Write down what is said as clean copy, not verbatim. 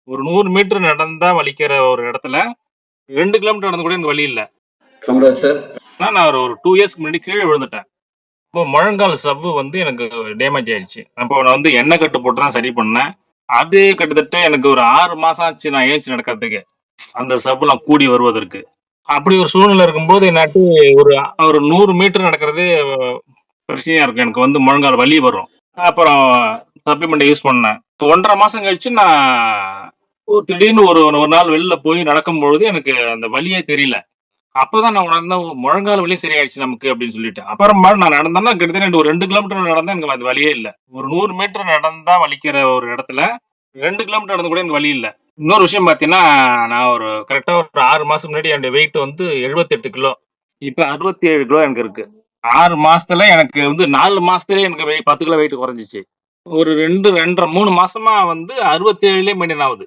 ஒரு 100 மீட்டர் நடந்தா வலிக்கிற ஒரு இடத்துல 2 கிலோமீட்டர் நடந்து கூட எனக்கு வலி இல்ல. Congrats sir. ஆனா நான் ஒரு 2 இயர்ஸ்க்கு முன்னாடி கீழ விழுந்துட்டேன். அப்போ முழங்கால் சவ்வு வந்து எனக்கு டேமேஜ் ஆயிடுச்சு. அப்போ நான் வந்து எண்ணெய் கட்டு போட்டு தான் சரி பண்ணேன். அது கிட்டத்தட்ட எனக்கு ஒரு 6 மாசம் ஆச்சு நான் எழுந்துச்சு நடக்கிறதுக்கு. அந்த சவ்வுலாம் கூடி வருவதற்கு. அப்படி ஒரு சூழ்நிலை இருக்கும்போது என்னாட்டு ஒரு ஒரு 100 மீட்டர் நடக்கிறதே பிரச்சனையா இருக்கும். எனக்கு வந்து முழங்கால் வலி வரும். அப்புறம் சப்ளிமெண்ட் யூஸ் பண்ணேன். 1 1/2 மாசம் கழிச்சு நான் திடீர்னு ஒரு ஒரு நாள் வெளில போய் நடக்கும்பொழுது எனக்கு அந்த வலியே தெரியல. அப்பதான் நான் உணர்ந்தேன், "ஓ! முழங்கால் வலி சரியாயிடுச்சு நமக்கு" அப்படின்னு சொல்லிட்டு. அப்புறமா நான் நடந்தேன்னா கிட்டத்தட்ட ஒரு 2 கிலோமீட்டர் நடந்தா எனக்கு அது வலியே இல்ல. ஒரு 100 மீட்டர் நடந்தா வலிக்கிற ஒரு இடத்துல 2 கிலோமீட்டர் நடந்து கூட எனக்கு வலி இல்ல. இன்னொரு விஷயம் பார்த்தீங்கன்னா, நான் ஒரு கரெக்ட்டா ஒரு 6 மாசம் முன்னாடி என்னுடைய வெயிட் வந்து 78 கிலோ. இப்ப 67 கிலோ எனக்கு இருக்கு. 6 மாசத்துல எனக்கு வந்து 4 மாசத்துலயே எனக்கு 10 கிலோ வெயிட் குறைஞ்சுச்சு. ஒரு 2, 2 1/2, 3 மாசமா வந்து 67லயே மெயின்டெயின் ஆகுது.